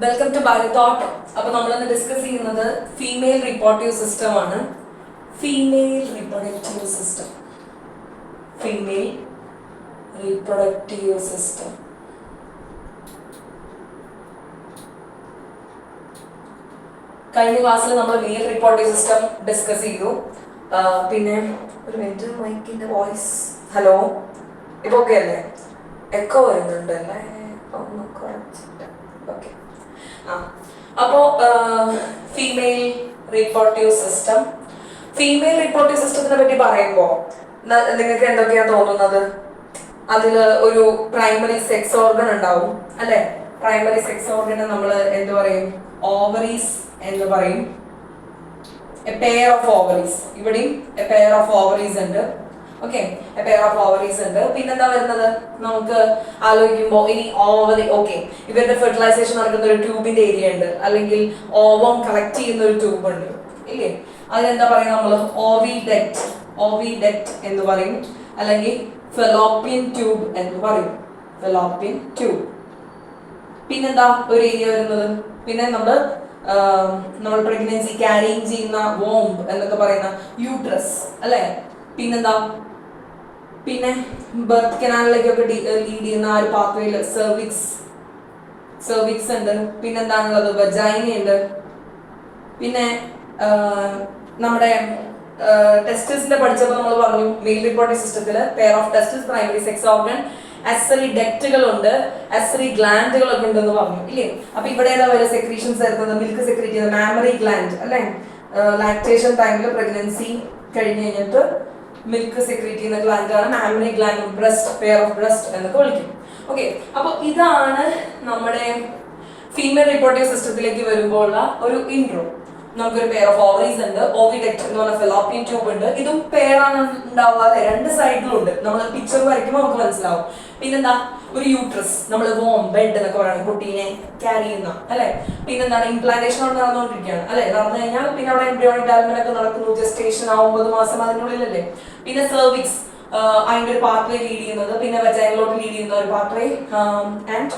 Welcome to ബയോത്തോട്ട്. അപ്പോൾ നമ്മളിന്ന് discuss ചെയ്യുന്നത് ഫീമെയിൽ റിപ്രൊഡക്റ്റീവ് സിസ്റ്റം ആണ്. ഫീമെയിൽ റിപ്രൊഡക്റ്റീവ് സിസ്റ്റം കഴിഞ്ഞ ക്ലാസ്സിൽ നമ്മൾ മെയിൽ റിപ്രൊഡക്റ്റീവ് സിസ്റ്റം ഡിസ്കസ് ചെയ്തു. പിന്നെ ഒരു മിനിറ്റ്, മൈക്കിന്റെ വോയിസ്. ഹലോ, ഇപ്പൊ ഓക്കെ അല്ലേ? എക്കോ വരുന്നുണ്ട് അല്ലേ? ഒന്ന് കുറച്ചിട്ട് ഓക്കെ. അപ്പോൾ ഫീമെയിൽ റിപ്രൊഡക്റ്റീവ് സിസ്റ്റത്തിനെ പറ്റി പറയുമ്പോൾ നിങ്ങൾക്ക് എന്തൊക്കെയാ തോന്നുന്നത്? അതിൽ ഒരു പ്രൈമറി സെക്സ് ഓർഗൻ ഉണ്ടാവും അല്ലെ? പ്രൈമറി സെക്സ് ഓർഗനെ നമ്മൾ എന്ത് പറയും? ഓവറീസ് എന്ന് പറയും. A pair of ovaries. ഇവിടെയും എ പെയർ ഓഫ് ഓവറീസ് ഉണ്ട്. Okay, A pair of ovaries ഉണ്ട്. പിന്നെന്താ വരുന്നത്? നമുക്ക് ആലോചിക്കുമ്പോൾ ഇനി ഓവറി, ഓക്കെ, ഇവരുടെ ഫെർട്ടിലൈസേഷൻ നടക്കുന്ന ഒരു ട്യൂബിന്റെ ഏരിയ ഉണ്ട്, അല്ലെങ്കിൽ ഓവം കളക്ട് ചെയ്യുന്ന ഒരു ട്യൂബ് ഉണ്ട് ഇല്ലേ? അതിനെന്താ പറയുക നമ്മൾ? ഓവിഡക്റ്റ് എന്ന് പറയും, അല്ലെങ്കിൽ ഫെലോപ്പിയൻ ട്യൂബ് എന്ന് പറയും. Fallopian tube. പിന്നെന്താ ഒരു ഏരിയ വരുന്നത്? പിന്നെ നമ്മൾ പ്രഗ്നൻസി ക്യാരിങ് ചെയ്യുന്ന വോംബ് എന്നൊക്കെ പറയുന്ന യൂട്രസ് അല്ലെ? പിന്നെന്താ? പിന്നെ ബർത്ത് കനാലിലേക്കൊക്കെ ലീഡ് ചെയ്യുന്ന ആ ഒരു പാത്വേയിൽ സെർവിക്സ് ഉണ്ട്. പിന്നെന്താണുള്ളത്? വജൈന ഉണ്ട്. പിന്നെ നമ്മുടെ ടെസ്റ്റിസിന്റെ പഠിച്ചപ്പോൾ നമ്മൾ പറഞ്ഞു മെയിൽ റിപ്രൊഡക്റ്റീവ് സിസ്റ്റത്തിൽ pair of testis, primary sex organ, accessory ഡക്റ്റുകളുണ്ട്, അസറി ഗ്ലാൻഡുകളൊക്കെ ഉണ്ടെന്ന് പറഞ്ഞു ഇല്ലേ? അപ്പൊ ഇവിടെ ഏതാ വരെ സെക്രീഷൻസ് വരുന്നത്? മിൽക്ക് സെക്രീറ്റ് ചെയ്യുന്ന മാമറി ഗ്ലാൻഡ് അല്ലെ? ലാക്ടേഷൻ ടൈമിൽ പ്രഗ്നൻസി കഴിഞ്ഞ് കഴിഞ്ഞിട്ട് മിൽക്ക് സെക്രീറ്റ് ചെയ്യുന്ന ഗ്ലാൻഡാണ് mammary gland. Breast, pair of breast എന്നൊക്കെ വിളിക്കും. ഓക്കെ, അപ്പൊ ഇതാണ് നമ്മുടെ ഫീമെയിൽ റിപ്രൊഡക്റ്റീവ് സിസ്റ്റത്തിലേക്ക് വരുമ്പോൾ ഉള്ള ഒരു ഇൻട്രോ. നമുക്കൊരു പെയർ ഓഫ് ഓവറീസ് ഉണ്ട്, ഓവിഡക്റ്റ് എന്ന് പറഞ്ഞ ഫെലോപ്പിയൻ ട്യൂബ് ഉണ്ട്. ഇതും പെയറാണ് ഉണ്ടാവുക അല്ലെ? രണ്ട് സൈഡിലും ഉണ്ട്. നമ്മൾ പിക്ചർ വരയ്ക്കുമ്പോൾ നമുക്ക് മനസ്സിലാവും. പിന്നെന്താ? ഒരു യൂട്രസ്, നമ്മൾ വോം, ബെഡ് എന്നൊക്കെ പറയുന്നത് കുട്ടീനെ ക്യാരി ചെയ്യുന്ന അല്ലെ? പിന്നെന്താണ്? ഇംപ്ലാന്റേഷൻ അവിടെ നടന്നുകൊണ്ടിരിക്കുകയാണ് അല്ലെ? നടന്നു കഴിഞ്ഞാൽ പിന്നെ അവിടെ എംബ്രിയോണിക് ഡെവലപ്മെന്റ് ഒക്കെ നടക്കുന്നു. ജസ്റ്റേഷൻ 9 മാസം അതിനുള്ളിലല്ലേ? പിന്നെ സെർവിക്സ്, അതിന്റെ ഒരു പാത്വേ ലീഡ് ചെയ്യുന്നത്. പിന്നെ വജൈനയിലോട്ട് ലീഡ് ചെയ്യുന്ന ഒരു pathway, and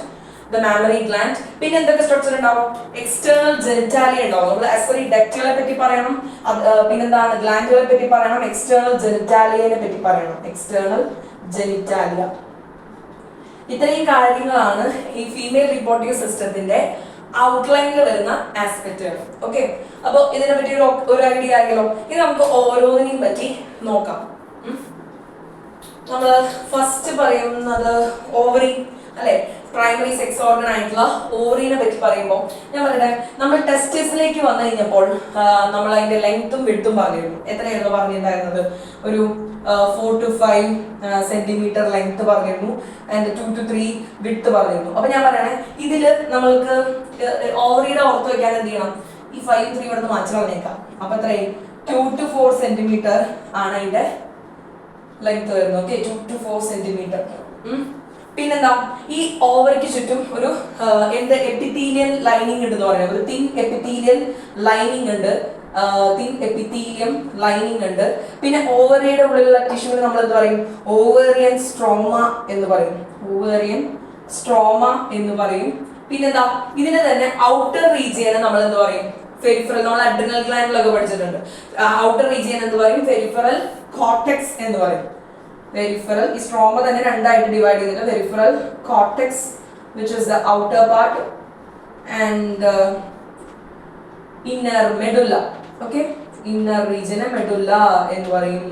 the mammary gland. പിന്നെ എന്തൊക്കെ സ്ട്രക്ചർ ഉണ്ടാവും? എക്സ്റ്റേണൽ ജെനിറ്റാലിയ ഉണ്ടാവും. നമ്മൾ അസറി ഡക്റ്റുകളെ പറ്റി പറയണം. പിന്നെന്താണ്? ഗ്ലാൻഡുകളെ പറ്റി പറയണം. എക്സ്റ്റേണൽ ജെനിറ്റാലിയനെ പറ്റി പറയണം. External genitalia. ഇത്രയും കാര്യങ്ങളാണ് ഈ ഫീമെയിൽ റിപ്രൊഡക്റ്റീവ് സിസ്റ്റത്തിന്റെ ഔട്ട്ലൈനിൽ വരുന്ന ആസ്പെക്റ്റുകൾ. ഓക്കെ, അപ്പോൾ ഇതിനെ പറ്റി ഒരു ഐഡിയ ആയല്ലോ. ഇനി നമുക്ക് ഓരോന്നിനെയും പറ്റി നോക്കാം. നമ്മൾ ഫസ്റ്റ് പറയുന്നത് ഓവറി അല്ലെ? പ്രൈമറി സെക്സ് ഓർഗൻ ആയിട്ടുള്ള ഓവറിനെ പറ്റി പറയുമ്പോൾ ഞാൻ പറയട്ടെ, നമ്മൾ ടെസ്റ്റിസിലേക്ക് വന്നു കഴിഞ്ഞപ്പോൾ നമ്മൾ അതിന്റെ ലെങ്ത്തും വിഡ്ത്തും പറഞ്ഞിരുന്നു. എത്രയായിരുന്നു പറഞ്ഞിട്ടുണ്ടായിരുന്നത്? ഒരു 4 to 5 സെന്റിമീറ്റർ ലെങ്ത് പറഞ്ഞിരുന്നു, ആൻഡ് 2 to 3 വിഡ്ത്ത് പറഞ്ഞിരുന്നു. അപ്പൊ ഞാൻ പറയണേ, ഇതില് നമ്മൾക്ക് ഓവറിയുടെ ഓർത്ത് വെക്കാൻ എന്ത് ചെയ്യണം? ഈ 5, 3 ഇവിടുന്ന് മാറ്റി കളഞ്ഞേക്കാം. അപ്പൊ എത്രയും 2 to 4 സെന്റിമീറ്റർ ആണ് അതിന്റെ ലെങ്ത് വരുന്നത്. Okay, 2 to 4 centimetre. പിന്നെന്താ? ഈ ഓവറിക്ക് ചുറ്റും ഒരു എപ്പിത്തീലിയൽ ലൈനിങ് ഉണ്ടെന്ന് പറയുന്നത്. ഒരു തിൻ എപ്പിത്തീലിയൽ ലൈനിങ് ഉണ്ട്. പിന്നെ ഓവറിയുടെ ഉള്ളിലുള്ള ടിഷ്യൂവിന് നമ്മൾ എന്ത് പറയും? ഓവേറിയൻ സ്ട്രോമ എന്ന് പറയും. പിന്നെന്താ? ഇതിനെ തന്നെ ഔട്ടർ റീജിയനെ നമ്മൾ എന്ത് പറയും? പെരിഫറൽ. നമ്മൾ അഡ്രിനൽ ഗ്ലാൻഡിലൊക്കെ പഠിച്ചിട്ടുണ്ട്. ഔട്ടർ റീജിയൻ എന്ന് പറയും, പെരിഫറൽ കോർട്ടെക്സ് എന്ന് പറയും. പെരിഫറൽ, ഈ സ്ട്രോമ തന്നെ രണ്ടായിട്ട് ഡിവൈഡ് ചെയ്തിട്ടുണ്ട്. Peripheral cortex, which is the outer part, and inner medulla. Okay, inner region medulla എന്ന് പറയും.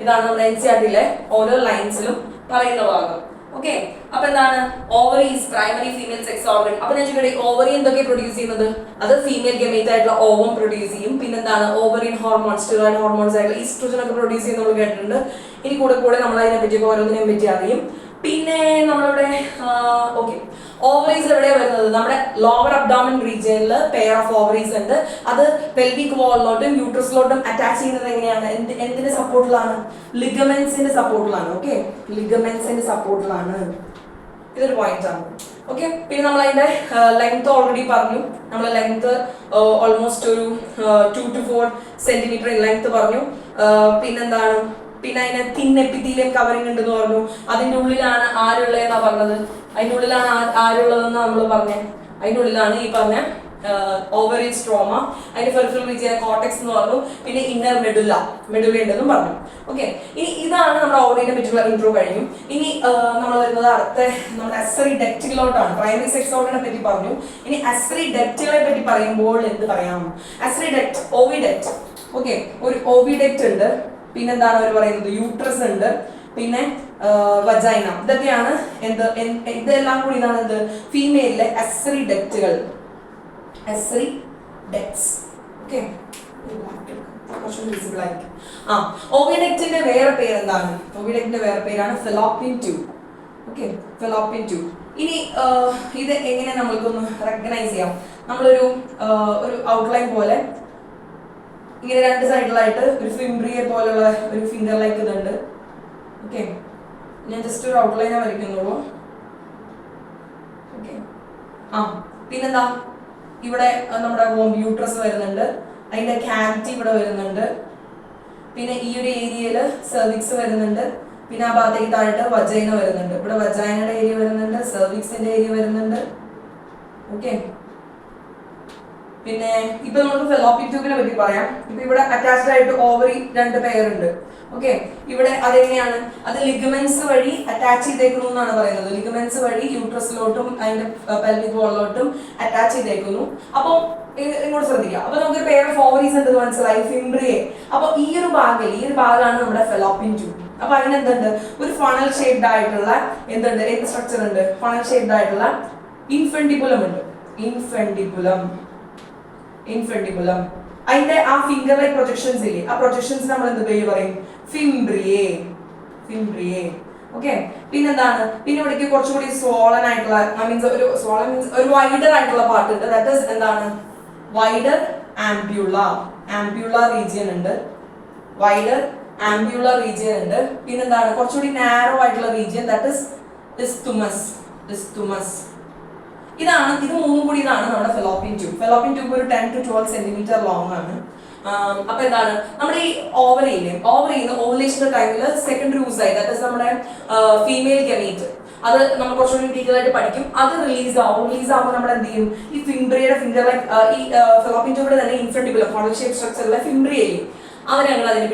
ഇതാണ് നമ്മുടെ NCERT-യിലെ ഓരോ ലൈൻസിലും പറയുന്ന ഭാഗം. ഓക്കെ, അപ്പൊ എന്താണ്? Ovaries, primary female sex organ. അപ്പൊ ഞാൻ ചോദിക്കട്ടെ, ഓവറി എന്തൊക്കെ പ്രൊഡ്യൂസ് ചെയ്യുന്നത്? അത് ഫീമെയിൽ ഗമേറ്റ് ആയിട്ടുള്ള ഓവം പ്രൊഡ്യൂസ് ചെയ്യും. പിന്നെന്താണ്? ഓവറിൻ ഹോർമോൺസ്, സ്റ്റിറോയിഡ് ഹോർമോൺസ് ആയിട്ടുള്ള ഈസ്ട്രോജൻ ഒക്കെ പ്രൊഡ്യൂസ് ചെയ്യുന്ന നമ്മൾ കേട്ടിട്ടുണ്ട്. ഇനി കൂടെ നമ്മൾ അതിനെ പറ്റി ഓരോന്നിനെ പറ്റി അറിയും. പിന്നെ നമ്മളിവിടെ ഓക്കെ, ഓവറീസ് എവിടെയാണ് വരുന്നത്? നമ്മുടെ ലോവർ അബ്ഡോമൻ റീജിയനിൽ പെയർ ഓഫ് ഓവറീസ് ഉണ്ട്. അത് പെൽവിക് വാളിലോട്ടും യൂട്രസിലോട്ടും അറ്റാച്ച് ചെയ്യുന്നത് എങ്ങനെയാണ്? എന്തിന്റെ സപ്പോർട്ടിലാണ്? ലിഗമെന്റ്സിന്റെ സപ്പോർട്ടിലാണ്. ഓക്കെ, ലിഗമെന്റ്സിന്റെ സപ്പോർട്ടിലാണ്. ഇതൊരു പോയിന്റ് ആണ്. ഓക്കെ, പിന്നെ നമ്മൾ അതിന്റെ ലെങ്ത് ഓൾറെഡി പറഞ്ഞു. നമ്മൾ ലെങ്ത് ഓൾമോസ്റ്റ് ഒരു 2 to 4 സെന്റിമീറ്റർ ലെങ്ത് പറഞ്ഞു. പിന്നെന്താണ്? പിന്നെ അതിന് തിൻ എപ്പിത്തീലിയം കവറിംഗ് ഉണ്ടെന്ന് പറഞ്ഞു. അതിൻ്റെ ഉള്ളിലാണ് ആരുള്ളതെന്നാ പറഞ്ഞത്? അതിൻ്റെ ഉള്ളിലാണ് ആരുള്ളതെന്ന് നമ്മൾ പറഞ്ഞത്? അതിൻ്റെ ഉള്ളിലാണ് ഈ പറഞ്ഞ ഓവറി സ്ട്രോമ, അതിന്റെ പെരിഫറൽ റീജിയൻ കോർട്ടെക്സ് എന്ന് പറഞ്ഞു, പിന്നെ ഇന്നർ മെഡുല ഉണ്ടെന്നും പറഞ്ഞു. ഓക്കെ, ഇനി ഇതാണ് നമ്മുടെ ഓവറിനെ പറ്റിയുള്ള ഇൻട്രോ കഴിഞ്ഞു. ഇനി നമ്മൾ വരുന്നത് അടുത്ത നമ്മുടെ അസറി ഡക്റ്റുകളോട്ടാണ്. പ്രൈമറി സെക്സ് ഓർഗനെ പറ്റി പറഞ്ഞു. ഇനി അസറി ഡക്റ്റുകളെ പറ്റി പറയുമ്പോൾ എന്ത് പറയാം? അസറി ഡക്റ്റ്, ഓവിഡക്റ്റ്. ഓക്കെ, ഒരു ഓവിഡക്റ്റ് ഉണ്ട്, പിന്നെന്താണ് അവർ പറയുന്നത്, യൂട്രസ് ഉണ്ട്, പിന്നെ വജൈന. ഇതൊക്കെയാണ് ഇതെല്ലാം കൂടി ഇതാണ് എന്ത് ഫീമെയിലിലെ അസറി ഡക്റ്റുകൾ. അസറി ഡക്ട്സ്. ഓക്കെ, ഓവിഡക്റ്റിന്റെ വേറെ പേരെന്താണ്? ഓവിഡക്റ്റിന്റെ വേറെ പേരാണ് fallopian tube. Okay, fallopian tube. ഇനി ഇത് എങ്ങനെ നമ്മൾക്കൊന്ന് റെക്കഗ്നൈസ് ചെയ്യാം? നമ്മളൊരു ഔട്ട്ലൈൻ പോലെ ഇങ്ങനെ രണ്ട് സൈഡിലായിട്ട് ഒരു ഫിംബ്രിയെ പോലുള്ള ഒരു ഫിംഗർ ലൈക്ക് ഇതുണ്ട്. ഓക്കെ, ഞാൻ ജസ്റ്റ് ഒരു ഔട്ട്ലൈനെ വരയ്ക്കുന്നുള്ളൂ. ഓക്കെ, പിന്നെന്താ, ഇവിടെ നമ്മുടെ യൂട്രസ് വരുന്നുണ്ട്, അതിന്റെ ക്യാവിറ്റി ഇവിടെ വരുന്നുണ്ട്, പിന്നെ ഈ ഒരു ഏരിയയിൽ സെർവിക്സ് വരുന്നുണ്ട്, പിന്നെ ആ ഭാഗത്തേക്ക് താഴെ വജൈന വരുന്നുണ്ട്. ഇവിടെ വജൈനയുടെ ഏരിയ വരുന്നുണ്ട്, സെർവിക്സിന്റെ ഏരിയ വരുന്നുണ്ട്. ഓക്കെ, പിന്നെ ഇപ്പൊ നമുക്ക് ഫെലോപ്പിയൻ ട്യൂബിനെ പറ്റി പറയാം. ഇപ്പൊ ഇവിടെ അറ്റാച്ച്ഡ് ആയിട്ട് ഓവറി 2 പെയർ ഉണ്ട്. ഓക്കെ, ഇവിടെ അതെങ്ങനെയാണ്? അത് ലിഗമെന്റ്സ് വഴി അറ്റാച്ച് ചെയ്തേക്കുന്നു എന്നാണ് പറയുന്നത്. ലിഗമെന്റ്സ് വഴി യൂട്രസിലോട്ടും അതിന്റെ പെൽവിക് വാളിലോട്ടും അറ്റാച്ച് ചെയ്തേക്കുന്നു. അപ്പോൾ ഇങ്ങോട്ട് ശ്രദ്ധിക്കുക. അപ്പൊ നമുക്ക് പെയർ ഓഫ് ഓവറീസ് ഉണ്ട് മനസ്സിലായി, ഫിംബ്രിയെ. അപ്പൊ ഈ ഒരു ഭാഗമാണ് നമ്മുടെ ഫെലോപ്പിയൻ ട്യൂബ്. അപ്പൊ അതിനെന്തുണ്ട്? ഒരു ഫണൽ ഷേപ്ഡ് ആയിട്ടുള്ള എന്തുണ്ട്, എന്ത് സ്ട്രക്ചർ ഉണ്ട്? ഫണൽ ഷേപ്ഡ് ആയിട്ടുള്ള ഇൻഫെന്റിബുലം ഉണ്ട്. ഇൻഫെന്റിബുലം. അതിന്റെ ആ ഫിംഗർ ലൈക്ക് പ്രൊജക്ഷൻസ് ഇല്ലേ, ആ പ്രൊജക്ഷൻസ് നമ്മൾ എന്ത് പേര് പറയും? ഫിംബ്രിയെ. ഓക്കെ, പിന്നെന്താണ്? പിന്നെ ഇവിടേക്ക് കുറച്ചുകൂടി സ്വോളൻ ആയിട്ടുള്ള ഒരു വൈഡർ ആയിട്ടുള്ള പാർട്ട് ഉണ്ട്. ദാറ്റ് ഈസ് എന്താണ്? വൈഡർ ആംബ്യുള റീജിയൻ ഉണ്ട്. പിന്നെന്താണ്? കുറച്ചുകൂടി നാരോ ആയിട്ടുള്ള റീജിയൻ, ദാറ്റ് ഈസ് ഇസ്തുമസ്. ഇത് മൂന്നും കൂടി ഇതാണ് നമ്മുടെ ഫെലോപ്പിയൻ ട്യൂബ്. ഫെലോപ്പിയൻ ട്യൂബ് ഒരു 10 to 12 സെന്റിമീറ്റർ ലോങ് ആണ്. അപ്പൊ എന്താണ് നമ്മുടെ ഈ ഓവറിന്ന് ഓവുലേഷന്റെ ടൈമിൽ സെക്കൻഡറി oocyte, ദാറ്റ് ഈസ് നമ്മുടെ ഫീമെയിൽ ഗമീറ്റ്, അത് നമ്മൾ കുറച്ചുകൂടി ഡീറ്റെയിൽ ആയിട്ട് പഠിക്കും. അത് റിലീസ് ആവുമ്പോൾ നമ്മൾ എന്ത് ചെയ്യും? ഈ ഫിംബ്രിയയുടെ ഫിംഗർ ലൈക്ക് ഈ ഫെലോപ്പിയൻ ട്യൂബിന്റെ തന്നെ ഇൻഫെന്റിബുലം ഫണൽ ഷേപ്പ് സ്ട്രക്ചറിലെ ഫിംബ്രിയയിൽ അവരെ ഞങ്ങൾ അതിനെ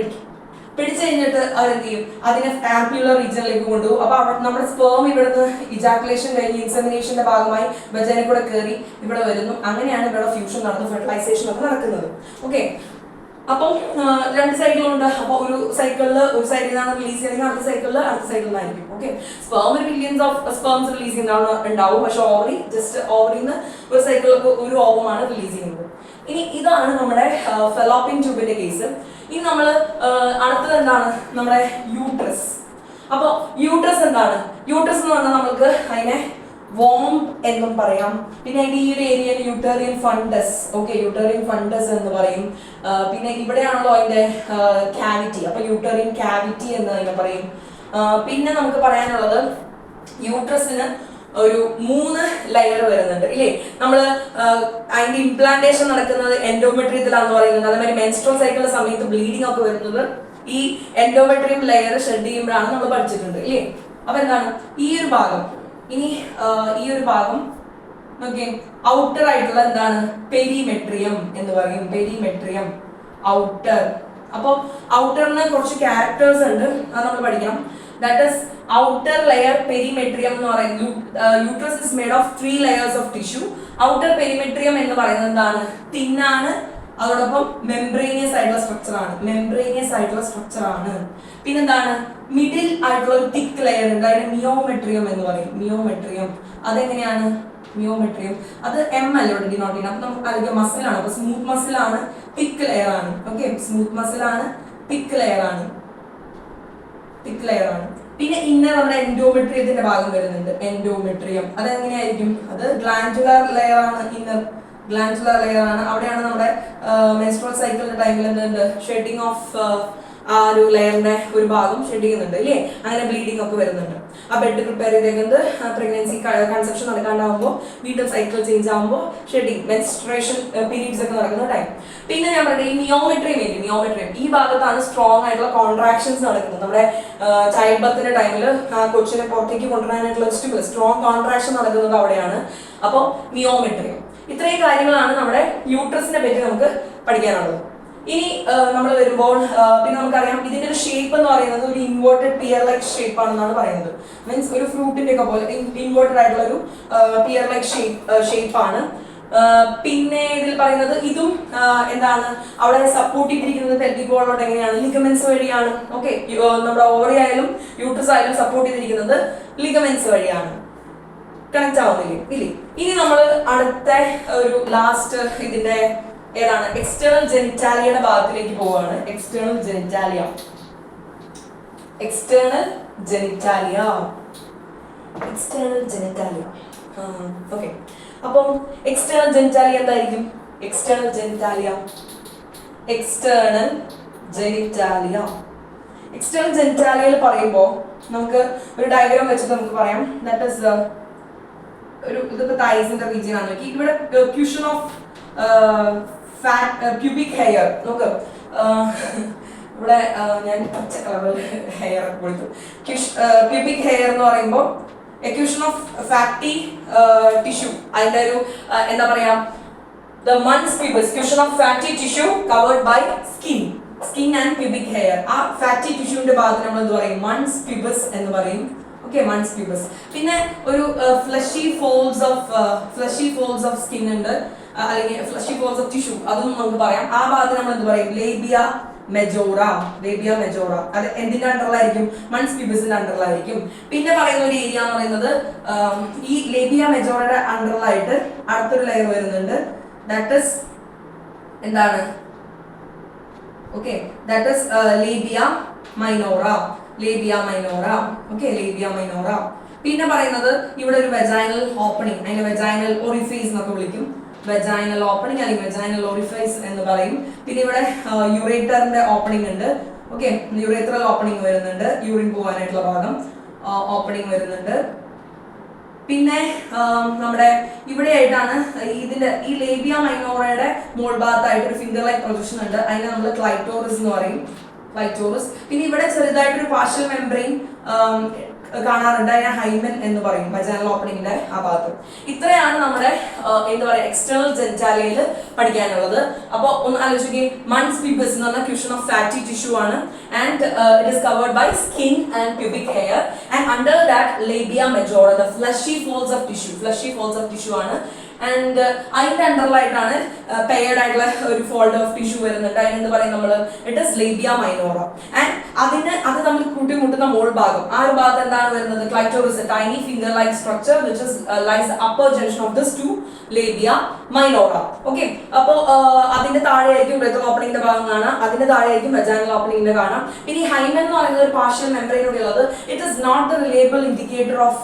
പിടിച്ചു കഴിഞ്ഞിട്ട് അവരെന്ത് ചെയ്യും? അതിനെ ആംബ്യുലർ റീജിയനിലേക്ക് കൊണ്ടുപോകും. അപ്പൊ നമ്മുടെ സ്പേം ഇവിടുന്ന് ഇജാക്കുലേഷൻ കഴിഞ്ഞ് ഇൻസെമിനേഷന്റെ ഭാഗമായി വജൈനയിൽ കൂടെ കയറി ഇവിടെ വരുന്നു. അങ്ങനെയാണ് ഇവിടെ ഫ്യൂഷൻ നടന്ന് ഫെർട്ടിലൈസേഷൻ ഒക്കെ നടക്കുന്നത്. ഓക്കെ, അപ്പം 2 സൈക്കിളുണ്ട്. അപ്പൊ ഒരു സൈക്കിളിൽ ഒരു സൈഡിൽ നിന്നാണ് റിലീസ് ചെയ്യുന്നത്, അടുത്ത സൈക്കിളിൽ നിന്നായിരിക്കും. Okay, sperm millions of sperms release ചെയ്യുന്നതാണ് പക്ഷെ ഓവറിന്ന് ഒരു സൈക്കിളിൽ ഒരു ഓവമാണ് റിലീസ് ചെയ്യുന്നത്. ഇനി ഇതാണ് നമ്മുടെ ഫെലോപ്പിയൻ ട്യൂബിന്റെ കേസ്. ഇനി നമ്മൾ അടുത്തത് എന്താണ്? നമ്മുടെ യൂട്രസ്. അപ്പോൾ യൂട്രസ് എന്താണ്? യൂട്രസ് എന്ന് പറഞ്ഞാൽ നമുക്ക് അതിനെ വോംബ് എന്നും പറയാം. പിന്നെ അതിന്റെ ഈ ഒരു ഏരിയയിൽ യൂട്ടേറിയൻ ഫണ്ടസ്. ഓക്കെ, യൂട്ടേറിയൻ ഫണ്ടസ് എന്ന് പറയും. പിന്നെ ഇവിടെയാണല്ലോ അതിന്റെ ക്യാവിറ്റി, അപ്പൊ യൂട്ടേറിയൻ ക്യാവിറ്റി എന്ന് അതിനെ പറയും. പിന്നെ നമുക്ക് പറയാനുള്ളത് യൂട്രസിന് ഒരു 3 ലെയർ വരുന്നുണ്ട് ഇല്ലേ? നമ്മള് അതിന്റെ ഇംപ്ലാന്റേഷൻ നടക്കുന്നത് എൻഡോമെട്രിയത്തിലാണെന്ന് പറയുന്നത്. അതേമാതിരി മെൻസ്ട്രൽ സൈക്കിളിന്റെ സമയത്ത് ബ്ലീഡിംഗ് ഒക്കെ വരുന്നത് ഈ എൻഡോമെട്രിയം ലെയർ ഷെഡ് ചെയ്യുമ്പോഴാണ് നമ്മൾ പഠിച്ചിട്ടുണ്ട് ഇല്ലേ? അപ്പൊ എന്താണ് ഈ ഒരു ഭാഗം? ഇനി ഈ ഒരു ഭാഗം നോക്കിയേ, ഔട്ടർ ആയിട്ടുള്ള എന്താണ്? പെരിമെട്രിയം എന്ന് പറയും. Perimetrium, outer. അപ്പൊ ഔട്ടറിന് കുറച്ച് ക്യാരക്ടേഴ്സ് ഉണ്ട്, അത് നമ്മൾ പഠിക്കണം. That is outer layer perimetrium എന്ന് പറയുന്നത്. Uterus is made of 3 layers of tissue. Outer perimetrium എന്ന് പറയുന്നത് എന്താണ്? തിന്നാണ്, അതോടൊപ്പം മെംബ്രേനിയസ് ആയിട്ടുള്ള സ്ട്രക്ചർ ആണ്. പിന്നെന്താണ്? മിഡിൽ ആയിട്ടുള്ള ഒരു തിക്ക് ലെയർ ഉണ്ട്, അതിന് മിയോമെട്രിയം എന്ന് പറയും. മിയോമെട്രിയം അതെങ്ങനെയാണ്? മിയോമെട്രിയം അത് M അല്ല ഇവിടെ ഡിനോട്ട് ചെയ്യുന്നത്. അപ്പൊ നമുക്ക് അല്ലെങ്കിൽ മസിലാണ്. അപ്പൊ സ്മൂത്ത് മസിലാണ്, തിക്ക് ലെയർ ആണ്. ഓക്കെ, സ്മൂത്ത് മസിലാണ്, തിക്ക് ലെയർ ആണ്. പിന്നെ ഇന്നർ നമ്മുടെ എൻഡോമെട്രിയത്തിന്റെ ഭാഗം വരുന്നുണ്ട്. എൻഡോമെട്രിയം അതെങ്ങനെയായിരിക്കും? അത് ഗ്ലാൻഡുലാർ ലെയർ ആണ്. ഇന്നർ ഗ്ലാൻഡുലാർ ലെയർ ആണ്. അവിടെയാണ് നമ്മുടെ മെൻസ്ട്രുവൽ സൈക്കിളിന്റെ ടൈമിൽ എന്തുണ്ട്? ഷെഡിങ് ഓഫ് ആ ഒരു ലെയറിന്റെ ഒരു ഭാഗം ഷെഡ് ചെയ്യുന്നുണ്ട് അല്ലേ, അങ്ങനെ ബ്ലീഡിംഗ് ഒക്കെ വരുന്നുണ്ട്. ആ ബെഡ് പ്രിപ്പയർ ചെയ്തേക്കുന്നത് പ്രഗ്നൻസി കൺസെപ്ഷൻ നടക്കാണ്ടാവുമ്പോൾ വീണ്ടും സൈക്കിൾ ചേഞ്ച് ആകുമ്പോൾ ഷെഡിങ് മെൻസ്ട്രേഷൻ പീരീഡ്സ് ഒക്കെ നടക്കുന്ന ടൈം. പിന്നെ ഞാൻ പറഞ്ഞത് ഈ മിയോമെട്രിയം ഈ ഭാഗത്താണ് സ്ട്രോങ് ആയിട്ടുള്ള കോൺട്രാക്ഷൻസ് നടക്കുന്നത്. നമ്മുടെ ചൈൽഡ് ബർത്തിന്റെ ടൈമിൽ ആ കൊച്ചിനെ പുറത്തേക്ക് കൊണ്ടുവരാനായിട്ടുള്ള സ്ട്രോങ് കോൺട്രാക്ഷൻ നടക്കുന്നത് അവിടെയാണ്. അപ്പോൾ മിയോമെട്രിയം. ഇത്രയും കാര്യങ്ങളാണ് നമ്മുടെ യൂട്രസിനെ പറ്റി നമുക്ക് പഠിക്കാനുള്ളത്. ഇനി നമ്മൾ വരുമ്പോൾ പിന്നെ നമുക്കറിയാം ഇതിന്റെ ഒരു ഷേപ്പ് എന്ന് പറയുന്നത് ഒരു ഇൻവേർട്ടഡ് പിയർ ലൈക്ക് ഷേപ്പ് ആണെന്നാണ് പറയുന്നത്. മീൻസ് ഒരു ഫ്രൂട്ടിന്റെ ഒക്കെ പോലെ ഇൻവേർട്ടഡ് ആയിട്ടുള്ള ഒരു പിയർ ലൈക്ക് ഷേപ്പ് ആണ്. പിന്നെ ഇതിൽ പറയുന്നത് ഇതും എന്താണ് അവിടെ സപ്പോർട്ട് ചെയ്തിരിക്കുന്നത് പെൽവിക് വാളിലോട്ട് എങ്ങനെയാണ്, ലിഗമെന്റ്സ് വഴിയാണ്. ഓക്കെ, നമ്മുടെ ഓവറി ആയാലും യൂട്രസ് ആയാലും സപ്പോർട്ട് ചെയ്തിരിക്കുന്നത് ലിഗമെന്റ്സ് വഴിയാണ്. കണക്ട് ആവുന്നില്ലേ ഇല്ലേ? ഇനി നമ്മൾ അടുത്ത ഒരു ലാസ്റ്റ് ഇതിന്റെ ഏതാണ് എക്സ്റ്റേണൽ ജെനിറ്റാലിയയുടെ ഭാഗത്തിലേക്ക് പോവുകയാണ്. External genitalia okay. അപ്പം എക്സ്റ്റേണൽ ജെനിറ്റാലിയ എന്തായിരിക്കും? എക്സ്റ്റേണൽ ജെനിറ്റാലിയയിൽ പറയുമ്പോൾ നമുക്ക് ഒരു ഡയഗ്രാം വെച്ചിട്ട് നമുക്ക് പറയാം. ദാറ്റ് ഈസ് ഒരു ഇതൊക്കെ തൈസിന്റെ റീജിയൻ ആണ്. ഇവിടെ ക്യൂഷൻ ഓഫ് pubic hair നോക്ക്. ഇവിടെ ഞാൻ പച്ച കളർ ഹെയർ ഒക്കെ കൊടുത്തു. pubic hair എന്ന് പറയുമ്പോൾ എക്യൂഷൻ ഓഫ് ഫാറ്റി ടിഷ്യൂ, അതിന്റെ ഒരു എന്താ പറയാ the mons pubis, cushion of fatty tissue covered by skin and pubic hair. ആ ഫാറ്റി ടിഷ്യൂന്റെ ഭാഗത്ത് നമ്മൾ എന്ത് പറയും? mons pubis എന്ന് പറയും. Okay, mons pubis. പിന്നെ ഒരു ഫ്ലഷി ഫോൾഡ്സ് ഓഫ് സ്കിൻ ഉണ്ട്, അല്ലെങ്കിൽ ഫ്ലഷി ഫോൾഡ്സ് ഓഫ് ടിഷ്യൂ, അതും നമുക്ക് പറയാം. ആ ഭാഗത്ത് നമ്മൾ എന്ത് പറയും? ലേബിയ മെജോറ. അത് എന്തിന്റെ അണ്ടറിലായിരിക്കും? മൺസ് പ്യൂബസിന്റെ അണ്ടറിലായിരിക്കും. പിന്നെ പറയുന്ന ഒരു ഏരിയ എന്ന് പറയുന്നത് ഈ ലേബിയ മെജോറയുടെ അണ്ടറിലായിട്ട് അടുത്തൊരു ലെയർ വരുന്നുണ്ട്. ദാറ്റ് ഇസ് എന്താണ്? Okay, that is labia minora. Okay, labia minora. പിന്നെ പറയുന്നത് ഇവിടെ ഒരു വെജൈനൽ ഓപ്പണിംഗ്, അതിനെ വെജൈനൽ ഓറിഫേസ് എന്നൊക്കെ വിളിക്കും. വെജൈനൽ ഓപ്പണിംഗ് അല്ലെങ്കിൽ വെജൈനൽ ഓറിഫൈസ് എന്ന് പറയും. പിന്നെ ഇവിടെ യുറേറ്ററിന്റെ ഓപ്പണിംഗ് ഉണ്ട്. ഓക്കെ, യുറേത്രൽ ഓപ്പണിംഗ് വരുന്നുണ്ട്, യൂറിൻ പോകാനായിട്ടുള്ള ഭാഗം ഓപ്പണിംഗ് വരുന്നുണ്ട്. പിന്നെ നമ്മുടെ ഇവിടെ ആയിട്ടാണ് ഇതിന്റെ ഈ ലേബിയ മൈനോറയുടെ മോൾ ഭാഗത്തായിട്ട് ഒരു ഫിംഗർ ലൈക്ക് പ്രൊജക്ഷൻ ഉണ്ട്, അതിനെ നമ്മൾ ക്ലൈറ്റോറിസ് എന്ന് പറയും. പിന്നെ ഇവിടെ ചെറുതായിട്ടൊരു പാർഷ്യൽ മെംബ്രെയിൻ കാണാറുണ്ട്, അതിനെ ഹൈമൻ എന്ന് പറയും, വജൈനൽ ഓപ്പണിംഗിന്റെ ആ ഭാഗത്ത്. ഇത്രയാണ് നമ്മുടെ എന്താ പറയുക എക്സ്റ്റേണൽ ജെനിറ്റാലിയയിൽ പഠിക്കാനുള്ളത്. അപ്പോൾ ഒന്ന് ആലോചിക്കുക, മൺസ് പ്യൂബസ് എന്ന് പറഞ്ഞാൽ ക്യൂഷൻ ഓഫ് ഫാറ്റി ടിഷ്യൂ ആണ്, and it is covered by skin and pubic hair, and under that labia majora, the fleshy folds of tissue ആണ്. ആൻഡ് അതിന്റെ അണ്ടറിലായിട്ടാണ് പെയർഡ് ആയിട്ടുള്ള ഒരു ഫോൾഡ് ഓഫ് ടിഷ്യൂ വരുന്നുണ്ട്, അതിനെന്ത് പറയും നമ്മൾ? It is labia minora. And അത് നമ്മൾ കൂട്ടിമുട്ടുന്ന മോൾ ഭാഗം, ആ ഒരു ഭാഗത്ത് എന്താണ് വരുന്നത്? Clitoris, tiny finger like structure which is lies upper junction of this two labia minora. Okay, അപ്പോൾ അതിന്റെ താഴെയായിരിക്കും ബ്രെത്ത് ഓപ്പണിംഗിന്റെ ഭാഗം കാണാം, അതിന്റെ താഴെയായിരിക്കും വെജൈനൽ ഓപ്പണിംഗിന്റെ കാണാം. പിന്നെ ഈ ഹൈമൻ എന്ന് പറയുന്നത് ഒരു പാർഷ്യൽ മെംബ്രെയിൻ ഉള്ളത്. It is not the reliable indicator of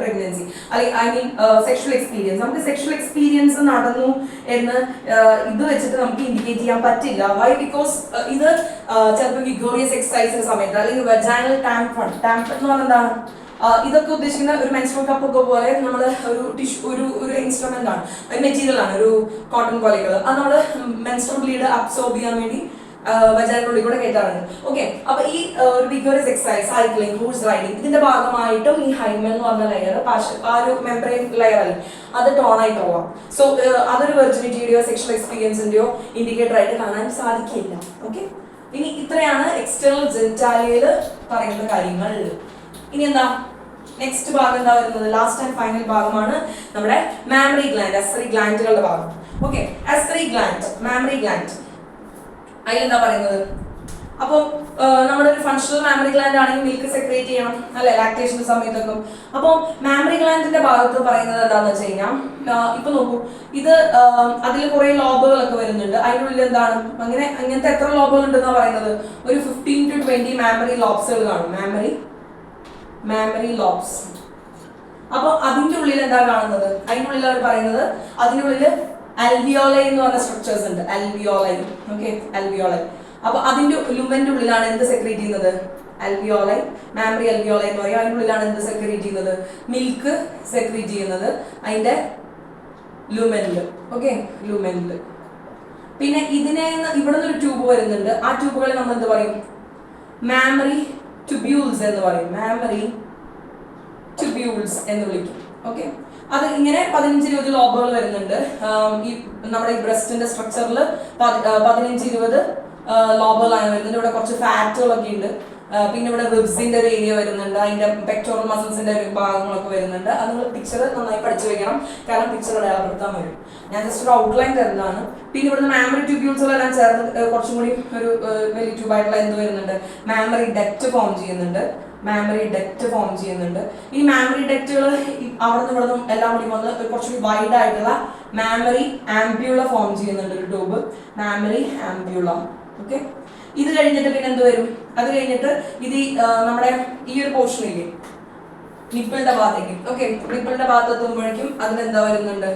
pregnancy, അല്ലെങ്കിൽ ഐ മീൻ സെക്ഷൽ എക്സ്പീരിയൻസ്. നമുക്ക് സെക്ഷൽ എക്സ്പീരിയൻസ് നടന്നു എന്ന് ഇത് വെച്ചിട്ട് നമുക്ക് ഇൻഡിക്കേറ്റ് ചെയ്യാൻ പറ്റില്ല. വൈ? ബിക്കോസ് ഇത് ചിലപ്പോൾ വിഗോറിയസ് എക്സസൈസിന്റെ സമയത്ത്, അല്ലെങ്കിൽ വെജൈനൽ ടാംപൺ എന്ന് പറഞ്ഞാൽ എന്താണ്? ഇതൊക്കെ ഉദ്ദേശിക്കുന്ന ഒരു മെൻസ്ട്രുവൽ കപ്പ് ഒക്കെ പോലെ നമ്മൾ ഒരു ഇൻസ്ട്രുമെന്റ് ആണ്, ഒരു മെറ്റീരിയൽ ആണ്, ഒരു കോട്ടൺ പോലെയുള്ളത്. അത് നമ്മൾ മെൻസ്ട്രുവൽ ബ്ലീഡ് അബ്സോർബ് ചെയ്യാൻ വേണ്ടി വജൈനയുടെ കൂടെ കയറ്റാറുണ്ട്. ഓക്കെ, അപ്പൊ ഈ ഒരു വിഗോറിയസ് എക്സസൈസ്, സൈക്ലിംഗ്, ഹോഴ്സ് റൈഡിംഗ്, ഇതിന്റെ ഭാഗമായിട്ടും ഈ ഹൈമൻ എന്ന് പറഞ്ഞ ലെയർ, ആ ഒരു മെംബ്രെയിൻ ലെയർ അല്ലേ, അത് ടോൺ ആയി പോവാം. സോ അതൊരു വെർജിനിറ്റിയുടെയോ സെക്ഷൽ എക്സ്പീരിയൻസിന്റെയോ ഇൻഡിക്കേറ്റർ ആയിട്ട് കാണാൻ സാധിക്കില്ല. ഓക്കെ, ഇനി ഇത്രയാണ് എക്സ്റ്റേണൽ ജെനിറ്റാലിയയിൽ പറയുന്ന കാര്യങ്ങൾ. ഇനി എന്താ നെക്സ്റ്റ് ഭാഗം എന്താ വരുന്നത്? ലാസ്റ്റ് ആൻഡ് ഫൈനൽ ഭാഗമാണ് നമ്മുടെ മാമറി ഗ്ലാൻഡ്, അസറി ഗ്ലാൻഡുകളുടെ ഭാഗം. ഓക്കെ, അസറി ഗ്ലാൻഡ്, മാമറി ഗ്ലാൻഡ്, അതിലെന്താ പറയുന്നത്? അപ്പോൾ നമ്മുടെ ഒരു ഫങ്ഷണൽ മാമറി ഗ്ലാൻഡ് ആണെങ്കിൽ മിൽക്ക് സെക്രേറ്റ് ചെയ്യണം അല്ലെ, ലാക്ടേഷന്റെ സമയത്തൊക്കെ. അപ്പോൾ മാമറി ഗ്ലാൻഡിന്റെ ഭാഗത്ത് പറയുന്നത് എന്താന്ന് വെച്ച് കഴിഞ്ഞാൽ, ഇപ്പൊ നോക്കൂ, ഇത് അതിൽ കുറെ ലോബുകളൊക്കെ വരുന്നുണ്ട്. അതിനുള്ളിൽ എന്താണ് അങ്ങനത്തെ എത്ര ലോബുകൾ ഉണ്ടെന്നാ പറയുന്നത്? ഒരു 15 to 20 മാമറി ലോബ്സുകൾ കാണും. Mammary lobes. അപ്പൊ അതിന്റെ ഉള്ളിൽ എന്താ കാണുന്നത്? അതിനുള്ളിൽ അവർ പറയുന്നത് അതിനുള്ളിൽ അൽവിയോളൈ എന്ന് പറഞ്ഞ സ്ട്രക്ചേഴ്സ് ഉണ്ട്. അൽവിയോളൈ. ഓക്കെ, അൽവിയോളൈ. അപ്പൊ അതിന്റെ ലുമന്റെ ഉള്ളിലാണ് എന്ത് സെക്രീറ്റ് ചെയ്യുന്നത്? അൽവിയോളൈ, മാമറി അൽവിയോളൈ എന്ന് പറയും. അതിന്റെ ഉള്ളിലാണ് എന്ത് സെക്രീറ്റ് ചെയ്യുന്നത്? മിൽക്ക് സെക്രീറ്റ് ചെയ്യുന്നത് അതിന്റെ ലുമനില്. ഓക്കെ, ലുമനില്. പിന്നെ ഇതിനെ ഇവിടെ നിന്ന് ഒരു ട്യൂബ് വരുന്നുണ്ട്. ആ ട്യൂബുകളെ നമ്മൾ എന്ത് പറയും? മാമറി ട്യൂബ്യൂൾസ് എന്ന് പറയും. മാമറി ട്യൂബ്യൂൾസ് എന്ന് വിളിക്കും. ഓക്കെ, അത് ഇങ്ങനെ 15-20 ലോബുകൾ വരുന്നുണ്ട്. ഈ നമ്മുടെ ഈ ബ്രസ്റ്റിന്റെ സ്ട്രക്ചറിൽ 15-20 ലോബുകളാണ് വരുന്നത്. ഇവിടെ കുറച്ച് ഫാറ്റുകളൊക്കെ ഉണ്ട്. പിന്നെ ഇവിടെ റിബ്സിന്റെ ഒരു ഏരിയ വരുന്നുണ്ട്. അതിന്റെ പെക്ടോറൽ മസിൽസിന്റെ ഒരു ഭാഗങ്ങളൊക്കെ വരുന്നുണ്ട്. അത് നിങ്ങൾ പിക്ചർ നന്നായി പഠിച്ചു വെക്കണം, കാരണം പിക്ചർ അടയാളപ്പെടുത്താൻ വരും. ഞാൻ ജസ്റ്റ് ഒരു ഔട്ട്ലൈൻ തരുന്നതാണ്. പിന്നെ ഇവിടുന്ന് മാമറി ട്യൂബ്യൂൾസുകളെല്ലാം ചേർന്ന് കുറച്ചും കൂടി ഒരു വലിയ ട്യൂബായിട്ടുള്ള എന്ത് വരുന്നുണ്ട്? മാമറി ഡക്റ്റ് ഫോം ചെയ്യുന്നുണ്ട്. മാമറി ഡക്റ്റ് ഫോം ചെയ്യുന്നുണ്ട്. ഈ മാമറി ഡക്റ്റുകൾ അവിടെ നിന്ന് ഇവിടെ നിന്നും എല്ലാം കൂടി വന്ന് കുറച്ചുകൂടി വൈഡ് ആയിട്ടുള്ള മാമറി ആംബ്യൂള ഫോം ചെയ്യുന്നുണ്ട്. ഒരു ട്യൂബ് മാമറി ആംബ്യൂള. ഓക്കെ, ഇത് കഴിഞ്ഞിട്ട് പിന്നെ എന്ത് വരും? അത് കഴിഞ്ഞിട്ട് ഇത് നമ്മുടെ ഈ ഒരു പോർഷൻ ഇല്ലേ, നിപ്പിളിന്റെ ഭാഗത്തേക്ക്. ഓക്കെ, നിപ്പിളിന്റെ ഭാഗത്ത് എത്തുമ്പോഴേക്കും അതിനെന്താ വരുന്നുണ്ട്?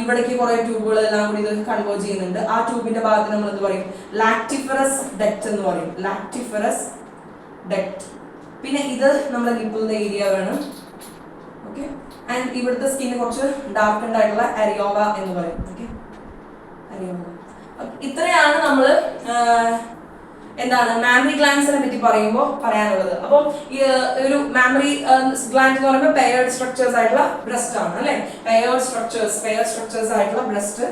ഇവിടേക്ക് കുറെ ട്യൂബുകൾ എല്ലാം കൂടി ഇത് കൺവേർട്ട് ചെയ്യുന്നുണ്ട്. ആ ട്യൂബിന്റെ ഭാഗത്ത് നമ്മൾ എന്ത് പറയും? ലാക്ടിഫറസ് ഡക്റ്റ് എന്ന് പറയും. Lactiferous duct. പിന്നെ ഇത് നമ്മുടെ നിപ്പിളിന്റെ ഏരിയ വേണം. ഓക്കെ, ആൻഡ് ഇവിടുത്തെ സ്കിന്ന് കുറച്ച് ഡാർക്കൻഡ് ആയിട്ടുള്ള അരിയോള എന്ന് പറയും. ഓക്കെ, അരിയോള. ഇത്രയാണ് നമ്മൾ എന്താണ് മാമറി ഗ്ലാൻസിനെ പറ്റി പറയുമ്പോൾ പറയാനുള്ളത്. അപ്പം ഈ ഒരു മാമറി ഗ്ലാൻഡ് എന്ന് പറയുമ്പോൾ പെയർഡ് സ്ട്രക്ചേഴ്സ് ആയിട്ടുള്ള ബ്രസ്റ്റ് ആണ് അല്ലെ. പെയർഡ് സ്ട്രക്ചേഴ്സ് ആയിട്ടുള്ള ബ്രസ്റ്റ്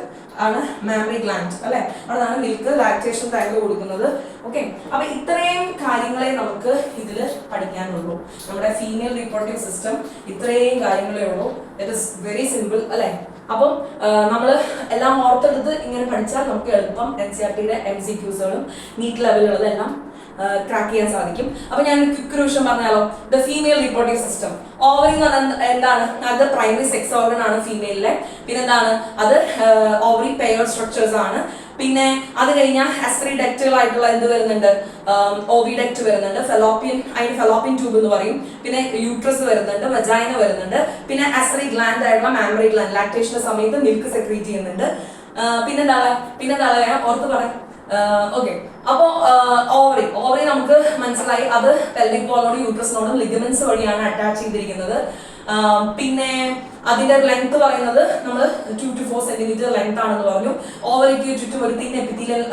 ആണ് മാമറി ഗ്ലാൻഡ് അല്ലെ. അതാണ് മിൽക്ക് ലാക്ടേഷൻ ടൈമിൽ കൊടുക്കുന്നത്. ഓക്കെ, അപ്പൊ ഇത്രയും കാര്യങ്ങളെ നമുക്ക് ഇതിൽ പഠിക്കാനുള്ളൂ. നമ്മുടെ ഫീമെയിൽ റീപ്രൊഡക്റ്റീവ് സിസ്റ്റം ഇത്രയും കാര്യങ്ങളേ ഉള്ളൂ. ഇറ്റ് ഇസ് വെരി സിമ്പിൾ അല്ലെ. അപ്പം നമ്മൾ എല്ലാം ഓർത്തെടുത്ത് ഇങ്ങനെ പഠിച്ചാൽ നമുക്ക് എളുപ്പം NCERTയുടെ MCQsകളും നീറ്റ് ലെവലുകളും എല്ലാം ക്രാക്ക് ചെയ്യാൻ സാധിക്കും. അപ്പൊ ഞാൻ ക്വിക്ക് റിവിഷൻ പറഞ്ഞാലോ. The female reproductive system, ovary എന്ന് പറഞ്ഞാൽ എന്താണ്? അത് പ്രൈമറി സെക്സ് ഓർഗൻ ആണ് ഫീമെയിലിലെ. പിന്നെ എന്താണ്? അത് ഓവറി പെയർഡ് സ്ട്രക്ചേഴ്സ് ആണ്. പിന്നെ അത് കഴിഞ്ഞാൽ അസ്ട്രി ഡക്റ്റുകളായിട്ടുള്ള എന്ത് വരുന്നുണ്ട്? ഓവിഡക്റ്റ് വരുന്നുണ്ട്. അതിന് ഫെലോപ്പിയൻ ട്യൂബ് എന്ന് പറയും. പിന്നെ യൂട്രസ് വരുന്നുണ്ട്, വജൈന വരുന്നുണ്ട്. പിന്നെ അസ്ട്രി ഗ്ലാൻഡ് ആയിട്ടുള്ള മാമറി ഗ്ലാൻഡ് ലാക്ടേഷന്റെ സമയത്ത് മിൽക്ക് സെക്രീറ്റ് ചെയ്യുന്നുണ്ട്. പിന്നെന്താ ഓർത്ത് പറയാം. ഓക്കെ, അപ്പോ ഓവറി നമുക്ക് മനസ്സിലായി. അത് പെൽവിക് വാളിനോടും യൂട്രസിനോടും ലിഗമെന്റ്സ് വഴിയാണ് അറ്റാച്ച് ചെയ്തിരിക്കുന്നത്. പിന്നെ അതിന്റെ ലെങ്ത് പറയുന്നത് നമ്മൾ 2 to 4 സെന്റിമീറ്റർ ലെങ്ത് ആണെന്ന് പറഞ്ഞു. ഓവറിക്ക് ചുറ്റും ഒരു തിൻ എപ്പിത്തീലിയൽ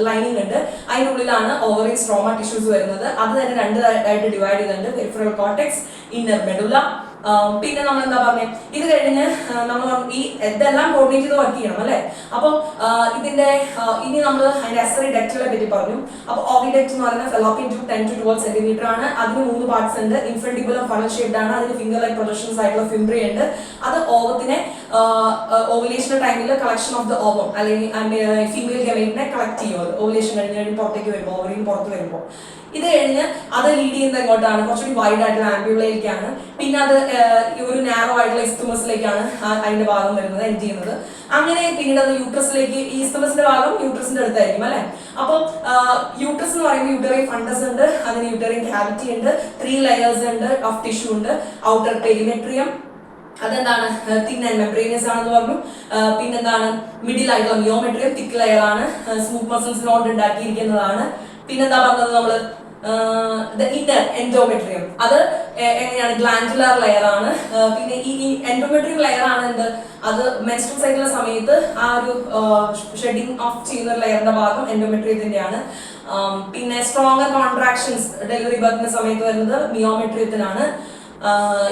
ലൈനിങ് ഉണ്ട്. അതിന്റെ ഉള്ളിലാണ് ഓവറി സ്ട്രോമ ടിഷ്യൂസ് വരുന്നത്. അത് തന്നെ രണ്ടായിട്ട് ഡിവൈഡ് ചെയ്തിട്ടുണ്ട്. Peripheral cortex, inner medulla. പിന്നെ നമ്മൾ എന്താ പറഞ്ഞേ, ഇത് കഴിഞ്ഞ് നമ്മൾ ഈ ഇതെല്ലാം കോർഡിനേറ്റ് ചെയ്ത് വർക്ക് ചെയ്യണം അല്ലെ. അപ്പൊ ഇതിന്റെ ഇനി നമ്മൾ അതിന്റെ അസ്ട്രി ഡക്റ്റുകളെ പറ്റി പറഞ്ഞു. അപ്പൊ ഓവിഡക്റ്റ് എന്ന് പറയുന്ന ഫെലോപ്പിയൻ ട്യൂബ് 10 to 12 സെന്റിമീറ്റർ ആണ്. അതിന് 3 പാർട്സ് ഉണ്ട്. ഇൻഫ്രണ്ടിബുലം ഫണൽ ഷേപ്ഡ് ആണ്. അതിന് ഫിംഗർ ലൈക്ക് പ്രൊജക്ഷൻസ് ആയിട്ടുള്ള ഫിംബ്രി ഉണ്ട്. അത് ഓവത്തിനെ ഓവുലേഷൻ ടൈമിൽ കളക്ഷൻ ഓഫ് ദ ഓവം അല്ലെങ്കിൽ ഫീമെയിൽ ഗമേറ്റിനെ കളക്ട് ചെയ്യുമോ ഓവുലേഷൻ കഴിഞ്ഞ് പുറത്തേക്ക് വരുമ്പോൾ, ഓവറിയും പുറത്ത് വരുമ്പോൾ. ഇത് കഴിഞ്ഞ് അത് ലീഡ് ചെയ്യുന്നത് എങ്ങോട്ടാണ്? കുറച്ചുകൂടി വൈഡ് ആയിട്ടുള്ള ആംബ്യൂളയിലേക്കാണ്. പിന്നെ അത് ഒരു നാരോ ആയിട്ടുള്ള ഇസ്തുമസിലേക്കാണ് അതിന്റെ ഭാഗം വരുന്നത്, എൻഡ് ചെയ്യുന്നത്. അങ്ങനെ പിന്നീട് അത് യൂട്രസിലേക്ക്, ഈ ഇസ്തുമസിന്റെ ഭാഗം യൂട്രസിന്റെ അടുത്തായിരിക്കും അല്ലെ. അപ്പൊ യൂട്രസ് എന്ന് പറയുമ്പോൾ യൂട്ടറിൻ ഫണ്ടസ് ഉണ്ട്, അതിന് യൂട്ടറിൻ ക്യാവിറ്റി ഉണ്ട്, 3 ലെയേഴ്സ് ഉണ്ട് ഓഫ് ടിഷ്യൂ ഉണ്ട്. ഔട്ടർ പെരിമെട്രിയം, അതെന്താണ്? തിൻ ആൻഡ് മെംബ്രേനിയസ് ആണെന്ന് പറഞ്ഞു. പിന്നെന്താണ്? മിഡിൽ ആയിട്ടുള്ള മിയോമെട്രിയം തിക്ക് ലെയർ ആണ്, സ്മൂത്ത് മസിൽസിനോട് ഉണ്ടാക്കിയിരിക്കുന്നതാണ്. പിന്നെന്താ പറഞ്ഞത് നമ്മള്? ഇന്നർ എൻഡോമെട്രിയം, അത് എങ്ങനെയാണ്? ഗ്ലാൻഡുലർ ലെയർ ആണ്. പിന്നെ ഈ എൻഡോമെട്രിയം ലെയർ ആണ് എന്ത്? അത് മെൻസ്ട്രൽ സൈക്കിളിന്റെ സമയത്ത് ആ ഒരു ഷെഡിങ് ഓഫ് ചെയ്യുന്ന ലെയറിന്റെ ഭാഗം എൻഡോമെട്രിയത്തിന്റെയാണ്. പിന്നെ സ്ട്രോങ്ങർ കോൺട്രാക്ഷൻസ് ഡെലിവറി ബർത്തിന്റെ സമയത്ത് വരുന്നത് മിയോമെട്രിയത്തിനാണ്.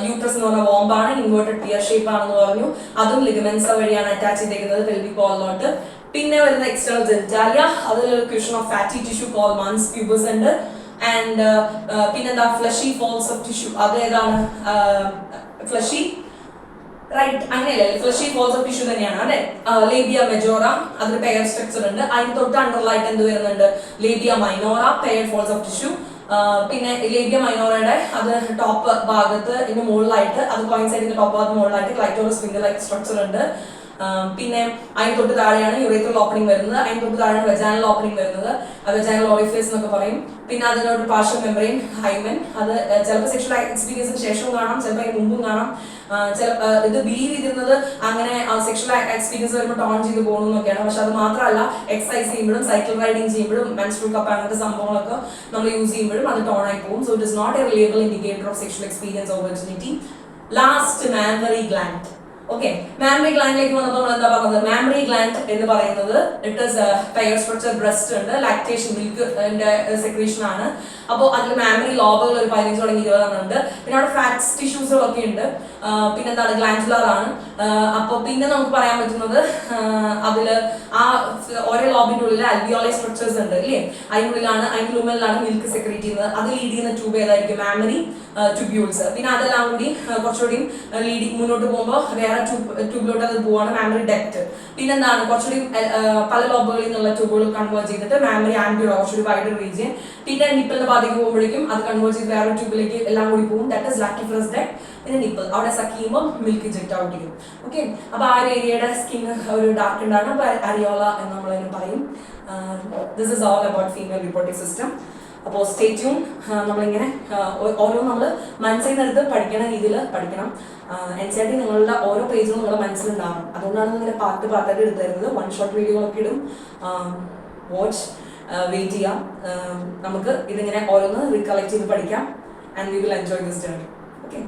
യൂട്രസ് എന്ന് പറഞ്ഞ വോംബാണ്, ഇൻവേർട്ടഡ് പിയർ ഷേപ്പ് ആണെന്ന് പറഞ്ഞു. അതും ലിഗമെന്റ്സ് വഴിയാണ് അറ്റാച്ച് ചെയ്തിരിക്കുന്നത് പെൽവിക് വാളിലോട്ട്. പിന്നെ വരുന്ന എക്സ്റ്റേണൽ ജെനിറ്റാലിയ, അതിലൊരു cushion of fatty tissue call mons pubis ഉണ്ട്. ആൻഡ് പിന്നെന്താ? ഫ്ലഷി ഫോൾസ് ഓഫ് ടിഷ്യൂ, അത് ഏതാണ്? ഫ്ലഷി റൈറ്റ്, അങ്ങനെയല്ലേ? ഫ്ലഷി ഫോൾസ് ഓഫ് ടിഷ്യൂ തന്നെയാണ് അല്ലെ. ലേബിയ മെജോറ, അതിന് പെയർ സ്ട്രക്ചർ ഉണ്ട്. അതിന് തൊട്ട് അണ്ടർലായിട്ട് എന്ത് വരുന്നുണ്ട്? Labia minora, pair folds of tissue. പിന്നെ ലേബിയ മൈനോറയുടെ അത് ടോപ്പ് ഭാഗത്ത് ഇതിന് മുകളിലായിട്ട്, അത് കോയിൻസൈഡ് ചെയ്യുന്ന ടോപ്പ് ഭാഗത്ത് മുകളിലായിട്ട് ക്ലൈറ്റോറസ് ഫിംഗർ ലൈക്ക് സ്ട്രക്ചർ ഉണ്ട്. പിന്നെ അതിന് തൊട്ട് താഴെയാണ് യുറേത്രൽ ഓപ്പണിംഗ് വരുന്നത്. അതിന് തൊട്ട് താഴെയാണ് വെജാനൽ ഓപ്പണിംഗ് വരുന്നത്, വെജാനൽ ഓറിഫേസ് എന്നൊക്കെ പറയും. പിന്നെ അതിനോട് പാർഷ്യൽ മെംബ്രെയിൻ ഹൈമൻ, അത് ചിലപ്പോൾ സെക്ഷൽ എക്സ്പീരിയൻസിന് ശേഷവും കാണാം, ചിലപ്പോൾ അതിന് മുമ്പും കാണാം. ചില ഇത് ബിലീവ് ചെയ്തിരുന്നത് അങ്ങനെ സെക്ഷൽ എക്സ്പീരിയൻസ് വരുമ്പോൾ ടോൺ ചെയ്ത് പോകണം എന്നൊക്കെയാണ്. പക്ഷെ അത് മാത്രമല്ല, എക്സസൈസ് ചെയ്യുമ്പോഴും സൈക്കിൾ റൈഡിങ് ചെയ്യുമ്പോഴും മെൻസ്ട്രൽ കപ്പ് അങ്ങനത്തെ സംഭവങ്ങളൊക്കെ നമ്മൾ യൂസ് ചെയ്യുമ്പോഴും അത് ടോൺ ആയി പോകും. So it is not a reliable indicator of sexual experience or virginity. Last, mammary gland. Okay, മാമറി ഗ്ലാൻഡിലേക്ക് വന്നപ്പോൾ നമ്മൾ എന്താ പറഞ്ഞത്? മാമറി ഗ്ലാൻഡ് എന്ന് പറയുന്നത് it is pair structure, breast ഉണ്ട്, ലാക്ടേഷൻ മിൽക്ക് സെക്രീഷൻ ആണ്. അപ്പോൾ അതിൽ മാമറി ലോബുകൾ ഒരു 15 തുടങ്ങി 20 ഉണ്ട്. പിന്നെ അവിടെ ഫാറ്റ്സ് ടിഷ്യൂസുകളൊക്കെ ഉണ്ട്. പിന്നെ എന്താണ്? ഗ്ലാൻഡുലാർ ആണ്. അപ്പോൾ പിന്നെ നമുക്ക് പറയാൻ പറ്റുന്നത് അതില് ആ ഓരോ ലോബിന്റെ ഉള്ളിൽ അൽവിയോളി സ്ട്രക്ചേഴ്സ് ഉണ്ട് അല്ലേ? അതിനുള്ളിലാണ്, അതിന്റെ ഉള്ളിലാണ് മിൽക്ക് സെക്രീറ്റ് ചെയ്യുന്നത്. അത് ലീഡ് ചെയ്യുന്ന ട്യൂബ് ഏതായിരിക്കും? Mammary tubules. പിന്നെ അതെല്ലാം കൂടി കുറച്ചുകൂടി മുന്നോട്ട് പോകുമ്പോൾ വേറെ ട്യൂബിലോട്ട് അത് പോവാണ് മാമറി ഡെക്റ്റ്. പിന്നെന്താണ്? കുറച്ചുകൂടി പല ലോബുകളിൽ നിന്നുള്ള ട്യൂബുകൾ കൺവേർട്ട് ചെയ്തിട്ട് മാമറി ആൻഡ്യൂള, കുറച്ചുകൂടി വൈഡർ റീജിയൻ. പിന്നെ നിപ്പിളിന്റെ ഭാഗത്തേക്ക് പോകുമ്പോഴേക്കും അത് കൺവേർട്ട് ചെയ്ത് വേറെ ട്യൂബിലേക്ക് എല്ലാം കൂടി പോകും. That is lactiferous duct. പിന്നെ നിപ്പിൾ, അവിടെ സക്ക് ചെയ്യുമ്പോൾ മിൽക്ക് ജെറ്റ് ഔട്ട് ചെയ്യും. ഓക്കെ, അപ്പൊ ആ ഒരു ഏരിയയുടെ സ്കിൻ ഒരു ഡാർക്ക് ഉണ്ടാണ്. അപ്പൊ അരിയോള എന്ന് നമ്മളതിന് പറയും. This is all about female reproductive system. അപ്പോൾ സ്റ്റേ ട്യൂൺ. നമ്മളിങ്ങനെ ഓരോ നമ്മൾ മനസ്സിലെടുത്ത് പഠിക്കണ രീതിയിൽ പഠിക്കണം. NCERT നിങ്ങളുടെ ഓരോ പേജും നിങ്ങളുടെ മനസ്സിലുണ്ടാകും. അതുകൊണ്ടാണ് നിങ്ങളുടെ പാർട്ടായിട്ട് എടുത്തു തരുന്നത്. 1 ഷോട്ട് വീഡിയോകളൊക്കെ ഇടും. വാച്ച്, വെയിറ്റ് ചെയ്യാം. നമുക്ക് ഇതിങ്ങനെ ഓരോന്ന് റീകളക്ട് ചെയ്ത് പഠിക്കാം. And we will enjoy this journey. Okay.